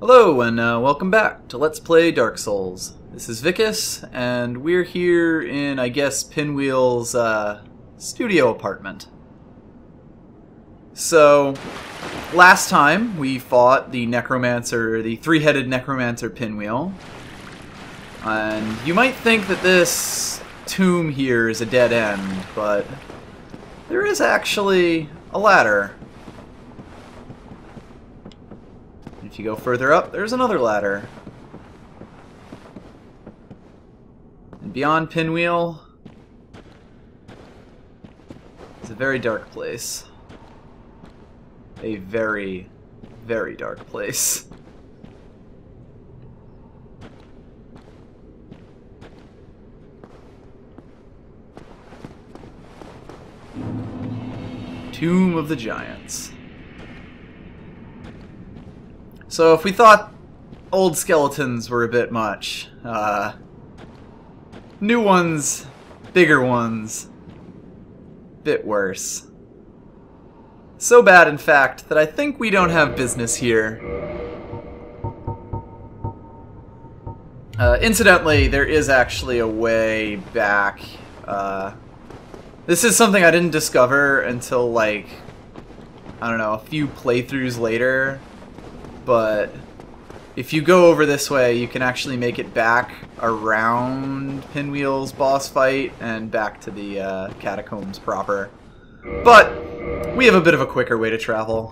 Hello and welcome back to Let's Play Dark Souls. This is Vicas, and we're here in, I guess, Pinwheel's studio apartment. So, last time we fought the necromancer, the three-headed necromancer Pinwheel. And you might think that this tomb here is a dead end, but there is actually a ladder. If you go further up, there's another ladder. And beyond Pinwheel is a very dark place. A very, very dark place. Tomb of the Giants. So if we thought old skeletons were a bit much, new ones, bigger ones, bit worse. So bad, in fact, that I think we don't have business here. Incidentally, there is actually a way back. This is something I didn't discover until, like, I don't know, a few playthroughs later. But if you go over this way, you can actually make it back around Pinwheel's boss fight and back to the catacombs proper. But we have a bit of a quicker way to travel.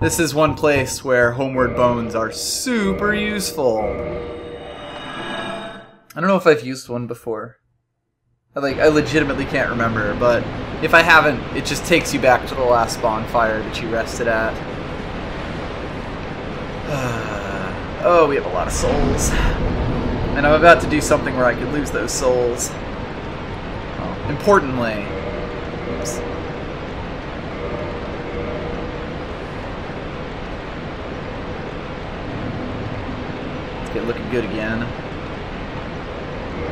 This is one place where homeward bones are super useful. I don't know if I've used one before. I legitimately can't remember, but if I haven't, it just takes you back to the last bonfire that you rested at. Oh, we have a lot of souls. And I'm about to do something where I could lose those souls. Oh, importantly. Oops. Let's get looking good again.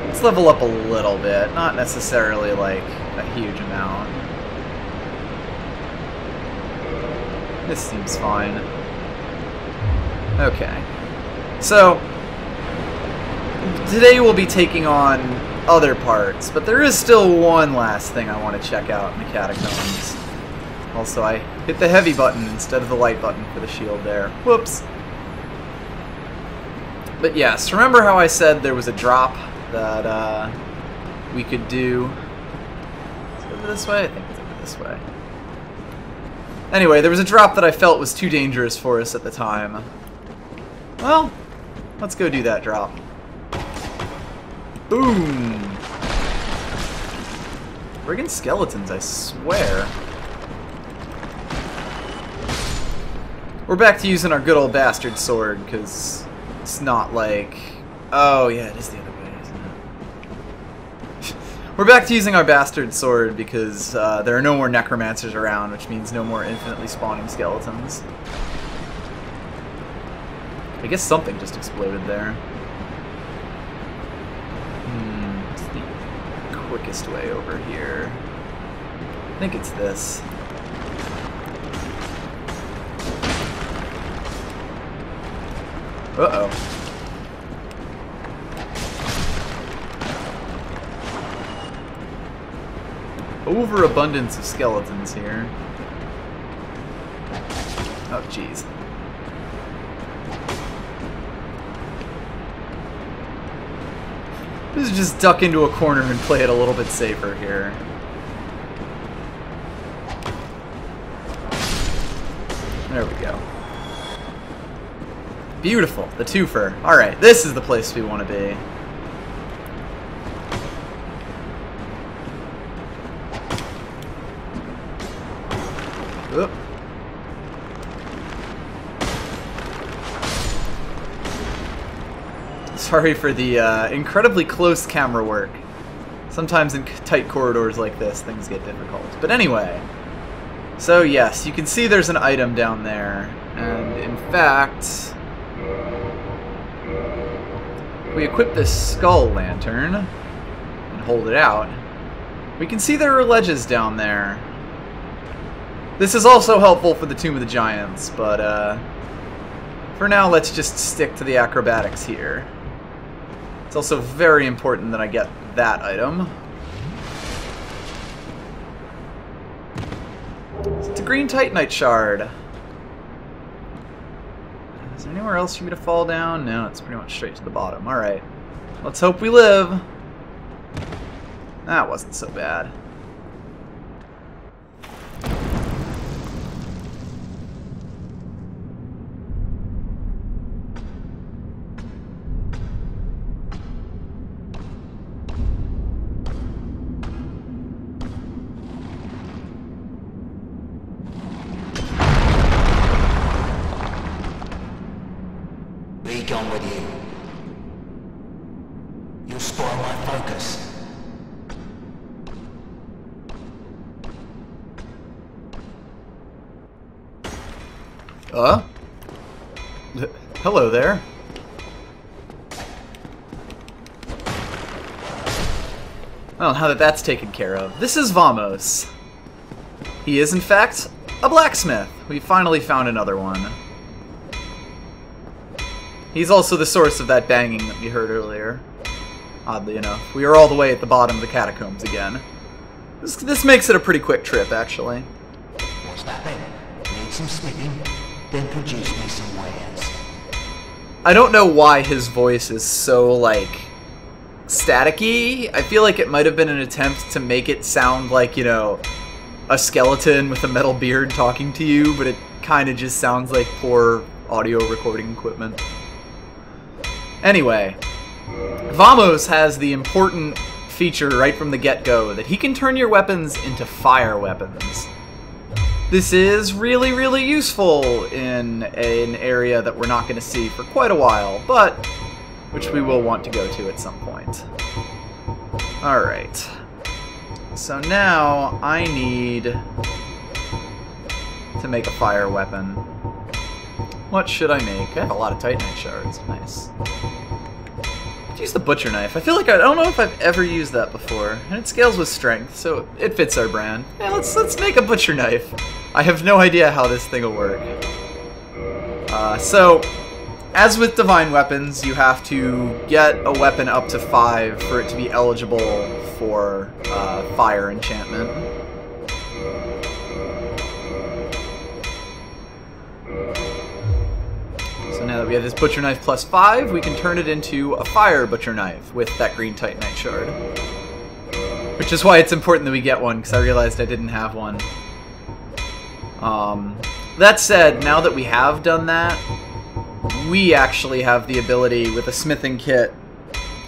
Let's level up a little bit, not necessarily like a huge amount. This seems fine. Okay. So, today we'll be taking on other parts, but there is still one last thing I want to check out in the catacombs. Also, I hit the heavy button instead of the light button for the shield there. Whoops. But yes, remember how I said there was a drop that we could do? Is it over this way? I think it's over this way. Anyway, there was a drop that I felt was too dangerous for us at the time. Well, let's go do that drop. Boom! Friggin' skeletons, I swear. We're back to using our good old bastard sword, because it's not like... Oh, yeah, it is the other way, isn't it? We're back to using our bastard sword because there are no more necromancers around, which means no more infinitely spawning skeletons. I guess something just exploded there. What's the quickest way over here? I think it's this. Uh-oh. Overabundance of skeletons here. Oh, jeez. Let's just duck into a corner and play it a little bit safer here. There we go. Beautiful, the twofer. Alright, this is the place we want to be. Oop. Sorry for the incredibly close camera work. Sometimes in tight corridors like this, things get difficult. But anyway, so yes, you can see there's an item down there. And in fact, if we equip this skull lantern and hold it out, we can see there are ledges down there. This is also helpful for the Tomb of the Giants, but for now let's just stick to the acrobatics here. It's also very important that I get that item. It's a green Titanite shard. Is there anywhere else for me to fall down? No, it's pretty much straight to the bottom. Alright. Let's hope we live. That wasn't so bad. Be gone with you. You'll spoil my focus. Hello there. Well, now that that's taken care of, this is Vamos. He is, in fact, a blacksmith. We finally found another one. He's also the source of that banging that we heard earlier. Oddly enough. We are all the way at the bottom of the catacombs again. This makes it a pretty quick trip, actually. What's that then? Need some smithing? Then produce me some wares. I don't know why his voice is so, like, staticky. I feel like it might have been an attempt to make it sound like, you know, a skeleton with a metal beard talking to you, but it kind of just sounds like poor audio recording equipment. Anyway, Vamos has the important feature right from the get-go that he can turn your weapons into fire weapons. This is really, really useful in an area that we're not going to see for quite a while, but which we will want to go to at some point. Alright. So now I need to make a fire weapon. What should I make? I have a lot of Titanite shards. Nice. Let's use the butcher knife. I feel like I don't know if I've ever used that before, and it scales with strength, so it fits our brand. Yeah, let's make a butcher knife. I have no idea how this thing will work. So, as with divine weapons, you have to get a weapon up to 5 for it to be eligible for fire enchantment. So now that we have this butcher knife plus 5, we can turn it into a fire butcher knife with that green Titanite shard. Which is why it's important that we get one, because I realized I didn't have one. That said, now that we have done that, we actually have the ability with a smithing kit.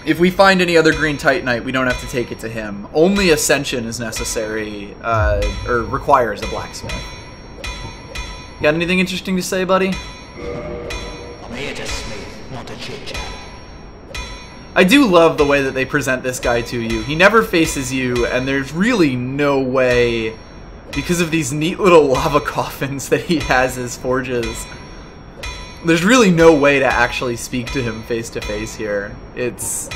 If we find any other green Titanite, we don't have to take it to him. Only Ascension is necessary, or requires a blacksmith. Got anything interesting to say, buddy? I'm here to smith, not to chit-chat. I do love the way that they present this guy to you. He never faces you, and there's really no way, because of these neat little lava coffins that he has as forges, there's really no way to actually speak to him face to face here. It's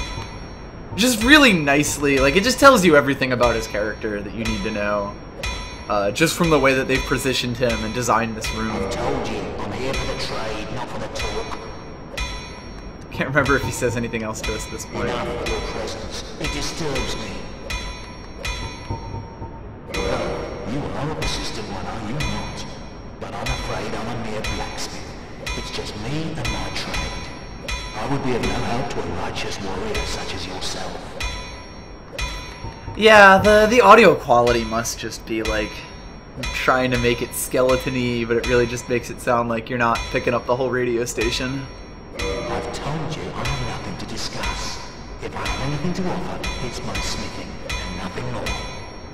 just really nicely, like, it just tells you everything about his character that you need to know. Just from the way that they've positioned him and designed this room. I told you, I'm here for the trade, not for the talk. Can't remember if he says anything else to us at this point. Enough of your presence. It disturbs me. Well, you are a persistent one, are you not? But I'm afraid I'm a mere blacksmith. It's just me and my trade. I would be of no help to a righteous warrior such as yourself. Yeah, the audio quality must just be like trying to make it skeleton-y, but it really just makes it sound like you're not picking up the whole radio station. I've told you I have nothing to discuss. If I have anything to offer, it's my smithing, and nothing more.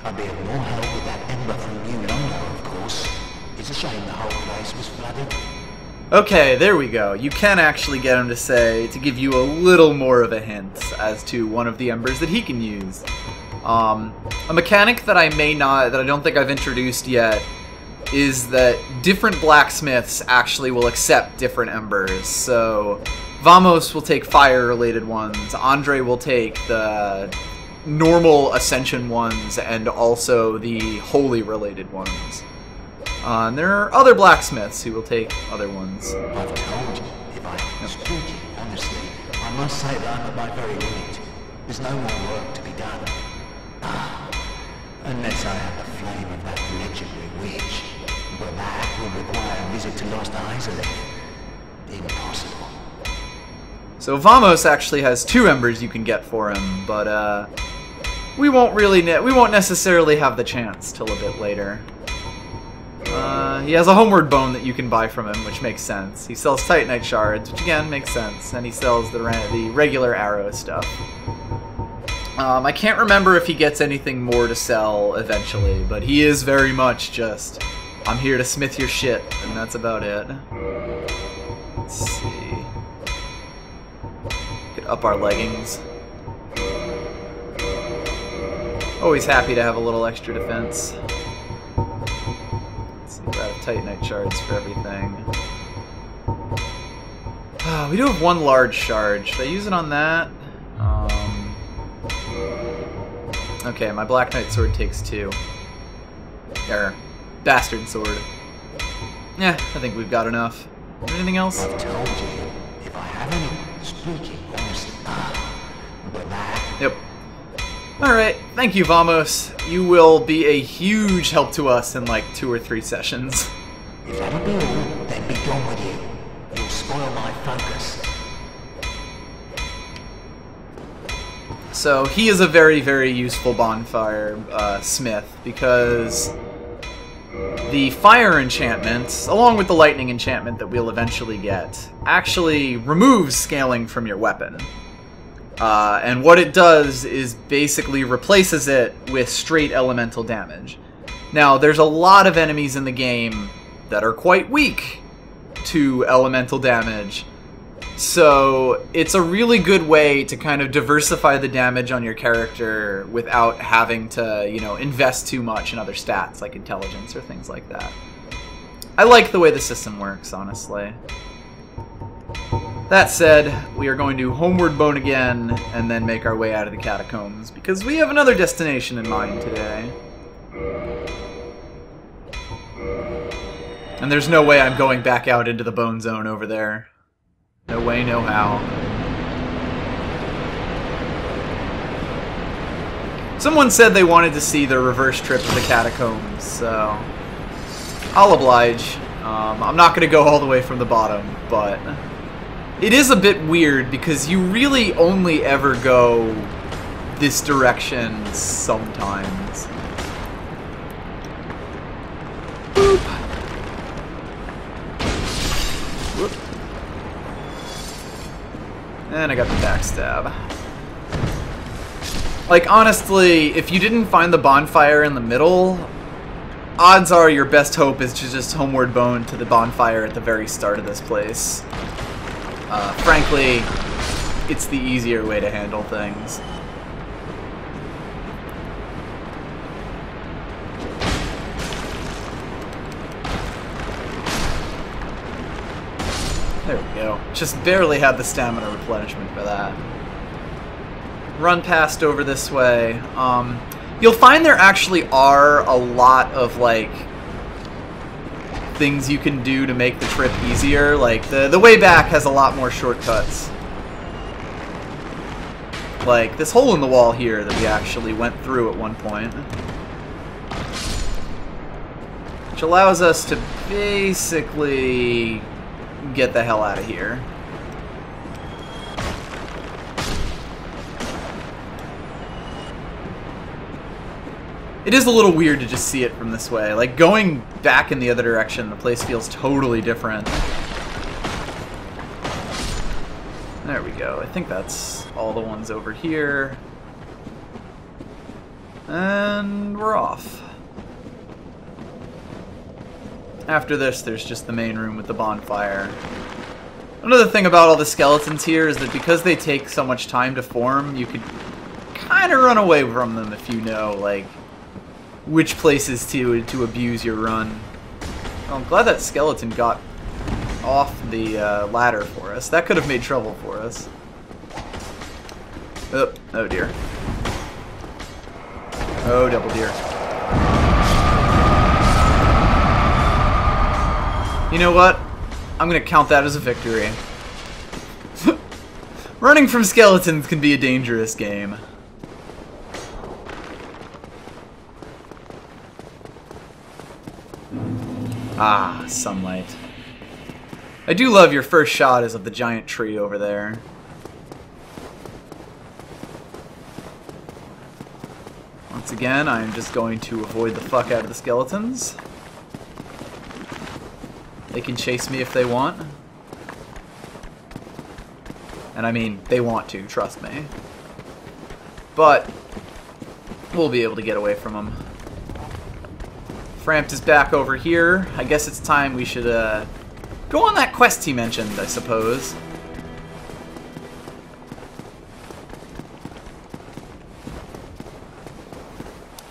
I'd be of more help with that ember from New London, of course. It's a shame the whole place was flooded. Okay, there we go. You can actually get him to give you a little more of a hint as to one of the embers that he can use. A mechanic that I don't think I've introduced yet is that different blacksmiths actually will accept different embers. So Vamos will take fire-related ones, Andre will take the normal Ascension ones, and also the holy-related ones. And there are other blacksmiths who will take other ones. I've told you, if I speak it honestly, I must say that I'm at my very limit. There's no more work to be done. Unless I have the flame of that legendary witch. But that will require a visit to Lost Isolate. Impossible. So Vamos actually has 2 embers you can get for him, but we won't necessarily have the chance till a bit later. He has a homeward bone that you can buy from him, which makes sense. He sells Titanite shards, which again makes sense, and he sells the regular arrow stuff. I can't remember if he gets anything more to sell eventually, but he is very much just, I'm here to smith your shit, and that's about it. Let's see. Could up our leggings. Always happy to have a little extra defense. Let's see, we're out of Titanite shards for everything. We do have 1 large shard. Should I use it on that? Okay, my Black Knight sword takes 2. Bastard sword. Yeah, I think we've got enough. Anything else? I've told you, if I have any speaking honestly, but that... Yep. Alright, thank you, Vamos. You will be a huge help to us in like 2 or 3 sessions. If that'll be all, then be gone with you. You'll spoil my focus. So he is a very, very useful bonfire smith because the fire enchantment, along with the lightning enchantment that we'll eventually get, actually removes scaling from your weapon. And what it does is basically replaces it with straight elemental damage. Now, there's a lot of enemies in the game that are quite weak to elemental damage. So it's a really good way to kind of diversify the damage on your character without having to, you know, invest too much in other stats like intelligence or things like that. I like the way the system works, honestly. That said, we are going to homeward bone again and then make our way out of the catacombs because we have another destination in mind today. And there's no way I'm going back out into the bone zone over there. No way, no how. Someone said they wanted to see the reverse trip of the catacombs, so I'll oblige. I'm not going to go all the way from the bottom, but it is a bit weird because you really only ever go this direction sometimes. Boop. Whoop. And I got the backstab. Like, honestly, if you didn't find the bonfire in the middle, odds are your best hope is to just homeward bone to the bonfire at the very start of this place. Frankly, it's the easier way to handle things. There we go. Just barely had the stamina replenishment for that. Run past over this way. You'll find there actually are a lot of, like, things you can do to make the trip easier. Like, the way back has a lot more shortcuts. Like, this hole in the wall here that we actually went through at one point. Which allows us to basically get the hell out of here. It is a little weird to just see it from this way. Like, going back in the other direction, the place feels totally different. There we go. I think that's all the ones over here. And we're off. After this, there's just the main room with the bonfire. Another thing about all the skeletons here is that because they take so much time to form, you could kind of run away from them if you know, like, which places to abuse your run. Well, I'm glad that skeleton got off the ladder for us. That could have made trouble for us. Oh dear. Oh, double deer. You know what? I'm gonna count that as a victory. Running from skeletons can be a dangerous game. Ah, sunlight. I do love your first shot is of the giant tree over there. Once again, I'm just going to avoid the fuck out of the skeletons. They can chase me if they want. And I mean, they want to, trust me. But we'll be able to get away from them. Frampt is back over here. I guess it's time we should go on that quest he mentioned, I suppose.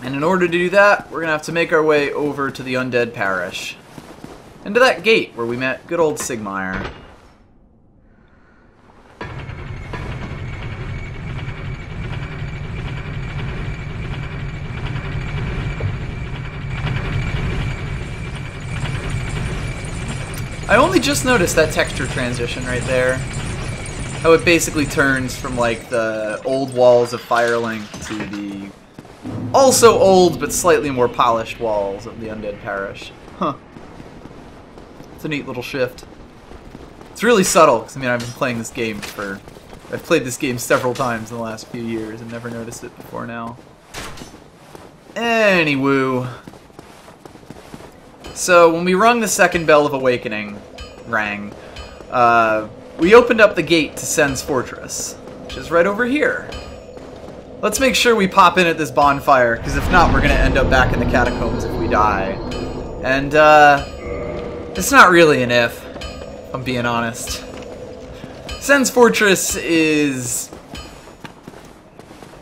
And in order to do that, we're going to have to make our way over to the Undead Parish. And to that gate where we met good old Sigmire. I only just noticed that texture transition right there. How it basically turns from like the old walls of Firelink to the also old but slightly more polished walls of the Undead Parish. Huh. It's a neat little shift. It's really subtle, because I mean I've been playing this game for... I've played this game several times in the last few years and never noticed it before now. Anywoo. So, when we rung the second bell of awakening, we opened up the gate to Sen's Fortress, which is right over here. Let's make sure we pop in at this bonfire, because if not, we're going to end up back in the catacombs if we die. And, it's not really an if I'm being honest. Sen's Fortress is...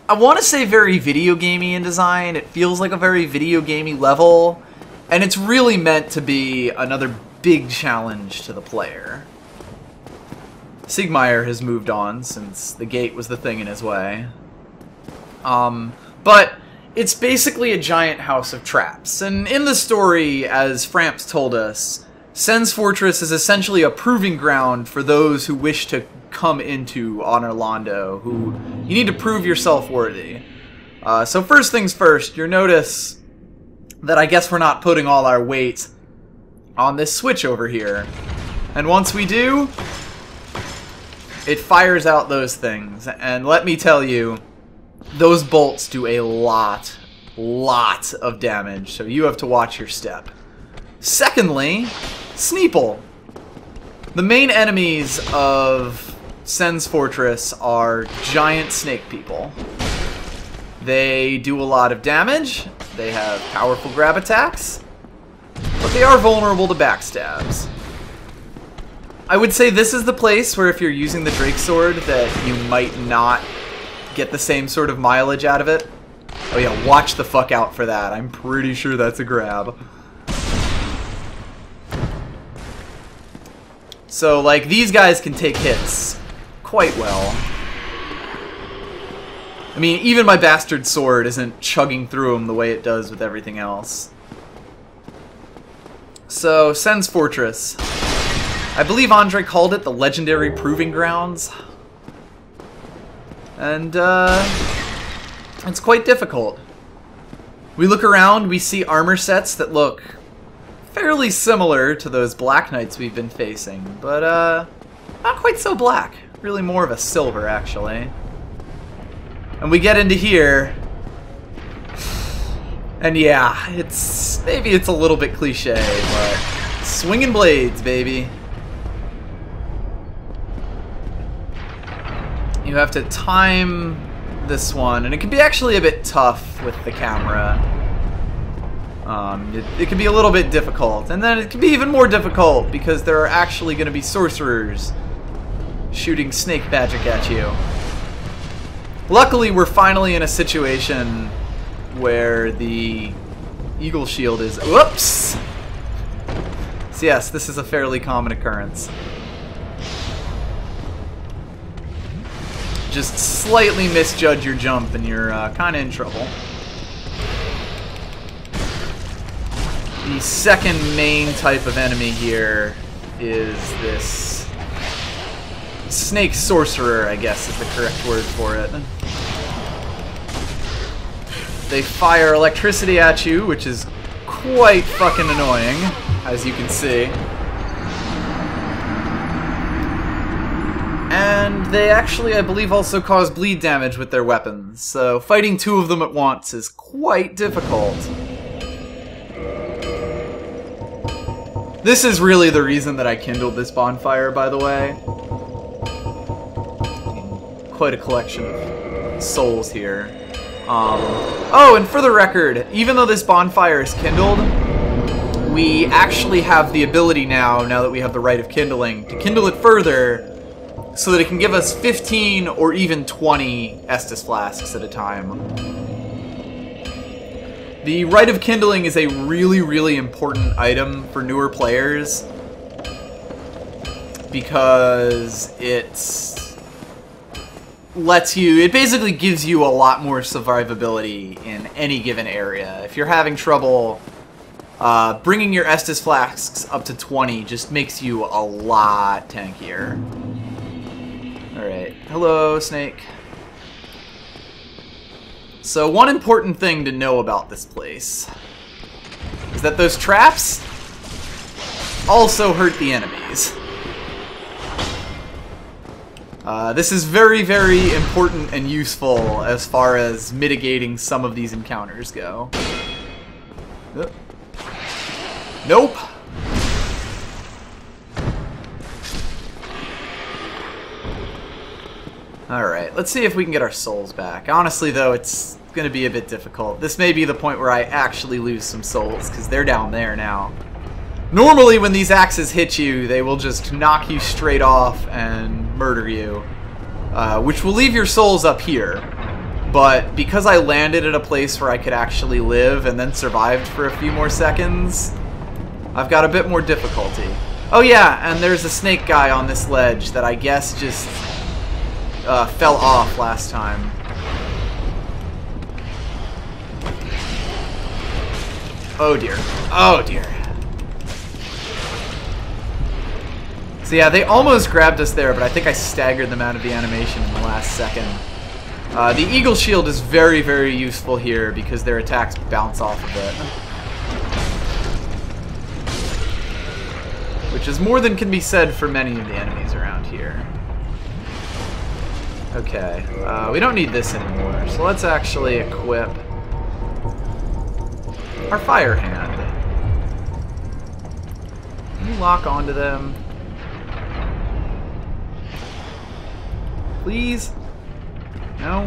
I want to say very video gamey in design. It feels like a very video gamey level. And it's really meant to be another big challenge to the player. Sigmire has moved on since the gate was the thing in his way. But it's basically a giant house of traps. And in the story, as Frampt told us, Sen's Fortress is essentially a proving ground for those who wish to come into Honor Londo, who you need to prove yourself worthy. So first things first, you'll notice that I guess we're not putting all our weight on this switch over here. And once we do, it fires out those things. And let me tell you, those bolts do a lot of damage, so you have to watch your step. Secondly, Sneeple. The main enemies of Sen's Fortress are giant snake people. They do a lot of damage. They have powerful grab attacks, but they are vulnerable to backstabs. I would say this is the place where if you're using the Drake Sword that you might not get the same sort of mileage out of it. Oh yeah, watch the fuck out for that. I'm pretty sure that's a grab. So, like, these guys can take hits quite well. I mean, even my bastard sword isn't chugging through them the way it does with everything else. So, Sen's Fortress. I believe Andre called it the legendary proving grounds. And, it's quite difficult. We look around, we see armor sets that look fairly similar to those Black Knights we've been facing, but, not quite so black. Really more of a silver, actually. And we get into here, and yeah, maybe it's a little bit cliche, but swinging blades, baby. You have to time this one, and it can be actually a bit tough with the camera. It can be a little bit difficult, and then it can be even more difficult because there are actually going to be sorcerers shooting snake magic at you. Luckily, we're finally in a situation where the Eagle Shield is... Whoops! So yes, this is a fairly common occurrence. Just slightly misjudge your jump and you're kind of in trouble. The second main type of enemy here is this snake sorcerer, I guess is the correct word for it. They fire electricity at you, which is quite fucking annoying, as you can see. And they actually, I believe, also cause bleed damage with their weapons, so fighting two of them at once is quite difficult. This is really the reason that I kindled this bonfire, by the way. Quite a collection of souls here. Oh, and for the record, even though this bonfire is kindled, we actually have the ability now that we have the Rite of Kindling, to kindle it further so that it can give us 15 or even 20 Estus flasks at a time. The Rite of Kindling is a really, really important item for newer players because it basically gives you a lot more survivability in any given area. If you're having trouble, bringing your Estus flasks up to 20 just makes you a lot tankier. Alright, hello, snake. So one important thing to know about this place is that those traps also hurt the enemies. This is very, very important and useful as far as mitigating some of these encounters go. Nope. Alright, let's see if we can get our souls back. Honestly, though, it's going to be a bit difficult. This may be the point where I actually lose some souls, because they're down there now. Normally, when these axes hit you, they will just knock you straight off and murder you, which will leave your souls up here. But because I landed at a place where I could actually live and then survived for a few more seconds, I've got a bit more difficulty. Oh yeah, and there's a snake guy on this ledge that I guess just fell off last time. Oh dear. Oh dear. So yeah, they almost grabbed us there, but I think I staggered them out of the animation in the last second. The Eagle Shield is very, very useful here because their attacks bounce off of it. Which is more than can be said for many of the enemies around here. Okay, we don't need this anymore, so let's actually equip our fire hand. Can you lock onto them? Please? No?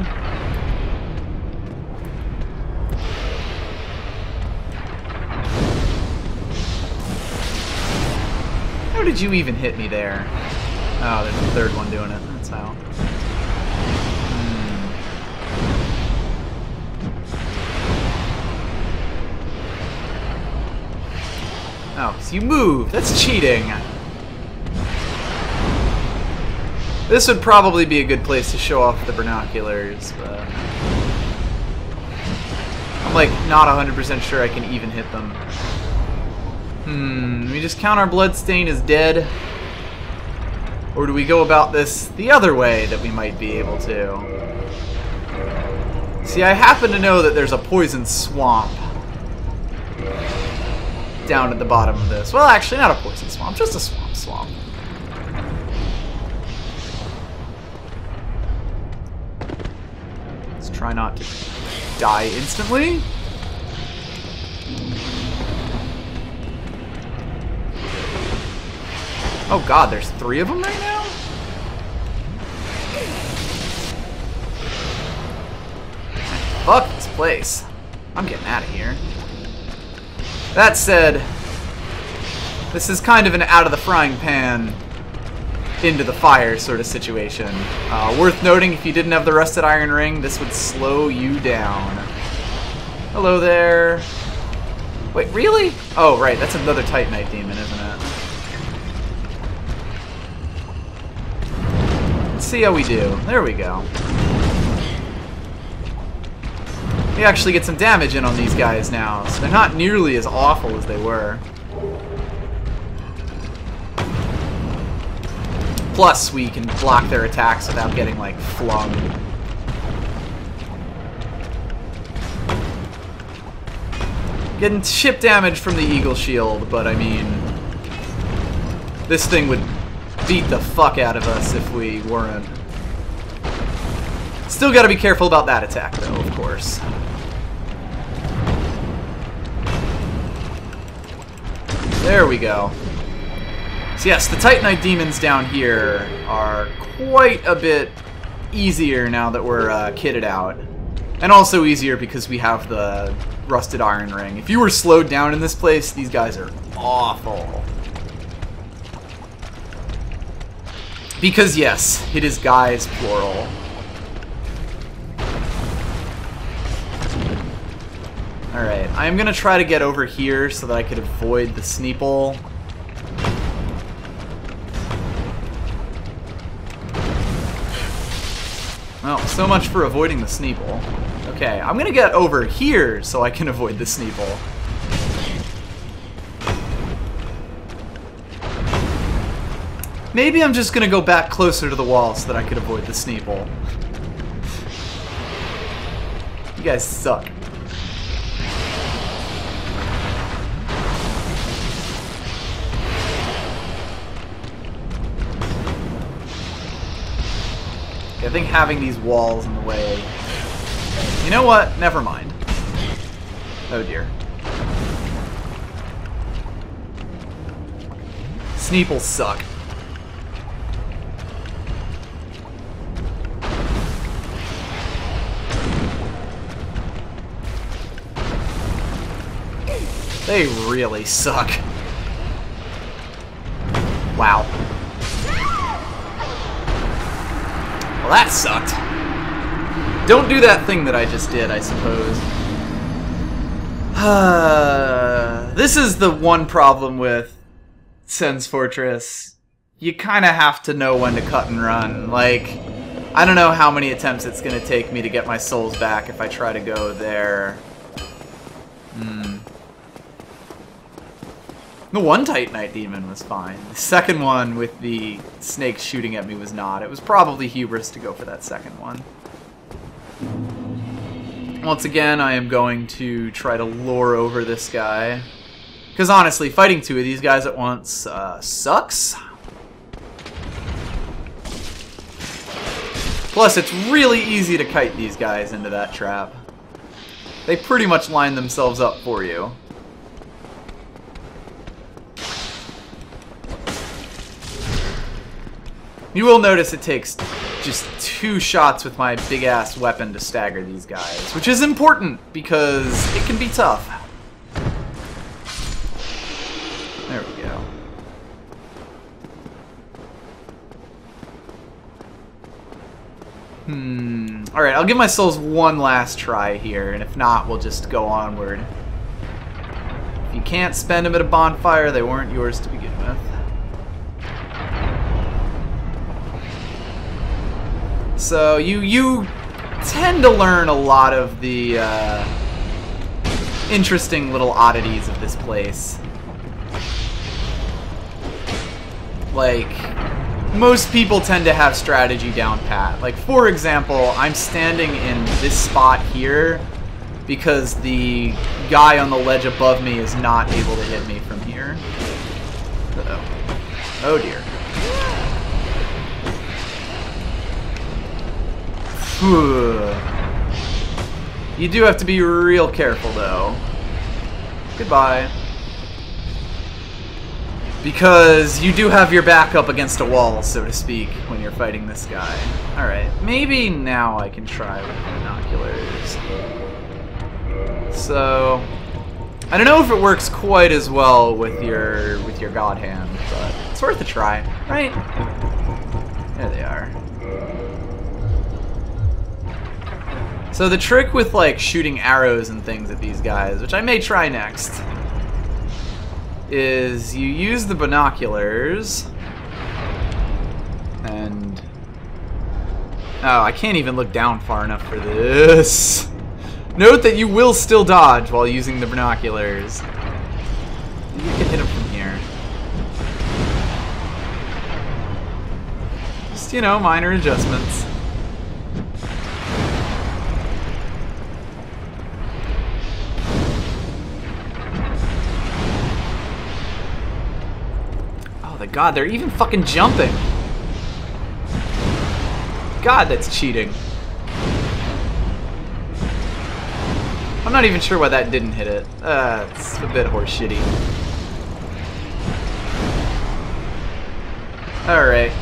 How did you even hit me there? Oh, there's a third one doing it, that's how. Oh, so you move. That's cheating. This would probably be a good place to show off the binoculars, but I'm like not 100% sure I can even hit them. We just count our bloodstain as dead? Or do we go about this the other way that we might be able to? See, I happen to know that there's a poison swamp down at the bottom of this. Well, actually, not a poison swamp, just a swamp. Let's try not to die instantly. Oh god, there's 3 of them right now? Fuck this place. I'm getting out of here. That said, this is kind of an out of the frying pan into the fire sort of situation. Worth noting, if you didn't have the rusted iron ring, this would slow you down. Hello there. Wait, really? Oh, right, that's another Titanite demon, isn't it? Let's see how we do. There we go. We actually get some damage in on these guys now, so they're not nearly as awful as they were. Plus, we can block their attacks without getting, like, flung. Getting ship damage from the Eagle Shield, but I mean... this thing would beat the fuck out of us if we weren't. Still gotta be careful about that attack, though, of course. There we go. So yes, the Titanite demons down here are quite a bit easier now that we're kitted out. And also easier because we have the rusted iron ring. If you were slowed down in this place, these guys are awful. Because yes, it is guys plural. Alright, I'm gonna try to get over here so that I could avoid the Sneeple. Well, so much for avoiding the Sneeple. Okay, I'm gonna get over here so I can avoid the Sneeple. Maybe I'm just gonna go back closer to the wall so that I could avoid the Sneeple. You guys suck. I think having these walls in the way... You know what? Never mind. Oh dear. Sneeples suck. They really suck. Wow. Well, that sucked. Don't do that thing that I just did, I suppose. This is the one problem with Sen's Fortress. You kind of have to know when to cut and run. Like, I don't know how many attempts it's going to take me to get my souls back if I try to go there. The one Titanite demon was fine. The second one with the snakes shooting at me was not. It was probably hubris to go for that second one. Once again, I am going to try to lure over this guy. Because honestly, fighting two of these guys at once sucks. Plus, it's really easy to kite these guys into that trap. They pretty much line themselves up for you. You will notice it takes just 2 shots with my big-ass weapon to stagger these guys, which is important because it can be tough. There we go. Alright, I'll give my souls one last try here, and if not, we'll just go onward. If you can't spend them at a bonfire, they weren't yours to begin with. So you tend to learn a lot of the interesting little oddities of this place. Like, most people tend to have strategy down pat. Like, for example, I'm standing in this spot here because the guy on the ledge above me is not able to hit me from here. Uh-oh. Oh dear. You do have to be real careful, though. Goodbye. Because you do have your back up against a wall, so to speak, when you're fighting this guy. Alright, maybe now I can try with binoculars. So, I don't know if it works quite as well with your god hand, but it's worth a try, right? There they are. So the trick with, like, shooting arrows and things at these guys, which I may try next, is you use the binoculars, and... oh, I can't even look down far enough for this. Note that you will still dodge while using the binoculars. You can hit him from here. Just, you know, minor adjustments. Oh, the God, they're even fucking jumping. God, that's cheating. I'm not even sure why that didn't hit it. It's a bit horseshitty. Alright.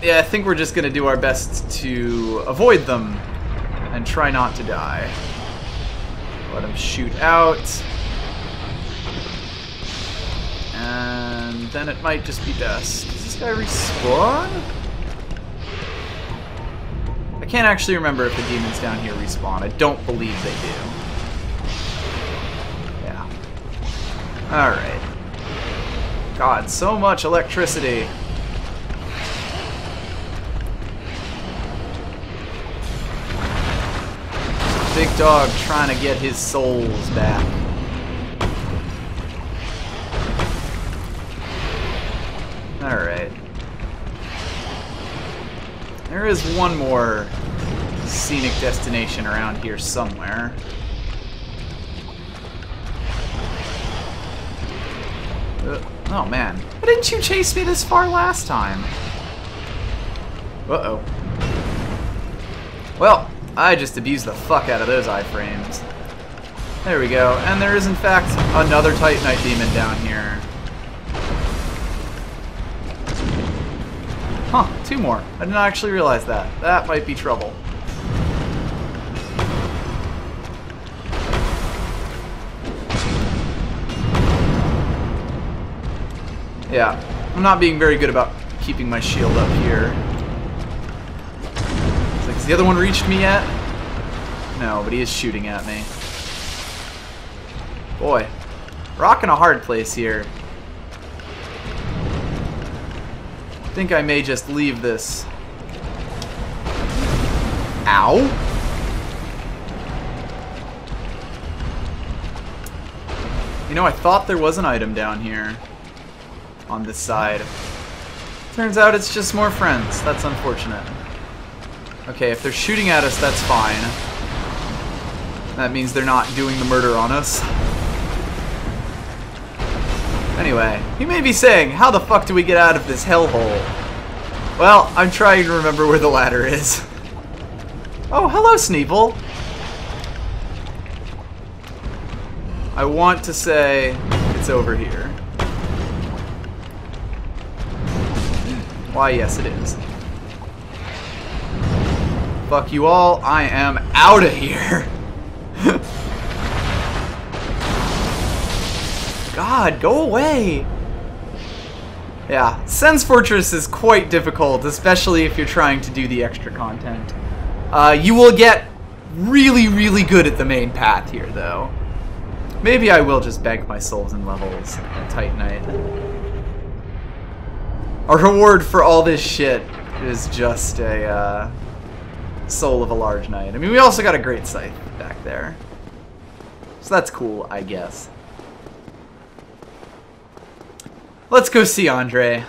Yeah, I think we're just gonna do our best to avoid them and try not to die. Let them shoot out. And then it might just be best. Does this guy respawn? I can't actually remember if the demons down here respawn. I don't believe they do. Yeah. Alright. God, so much electricity. Big dog trying to get his souls back. Alright. There is one more scenic destination around here somewhere. Oh man. Why didn't you chase me this far last time? Uh-oh. Well, I just abused the fuck out of those iframes. There we go. And there is in fact another Titanite demon down here. Huh, two more. I did not actually realize that. That might be trouble. Yeah, I'm not being very good about keeping my shield up here. It's like, has the other one reached me yet? No, but he is shooting at me. Boy, rocking a hard place here. I think I may just leave this. Ow! You know, I thought there was an item down here on this side. Turns out it's just more friends. That's unfortunate. Okay, if they're shooting at us, that's fine. That means they're not doing the murder on us. Anyway, you may be saying, how the fuck do we get out of this hellhole? Well, I'm trying to remember where the ladder is. Oh, hello, Sneeple. I want to say it's over here. Why, yes, it is. Fuck you all, I am out of here. God, go away! Yeah, Sen's Fortress is quite difficult, especially if you're trying to do the extra content. You will get really, really good at the main path here, though. Maybe I will just bank my souls and levels at Titanite. Our reward for all this shit is just a soul of a large knight. I mean, we also got a great scythe back there. So that's cool, I guess. Let's go see Andre.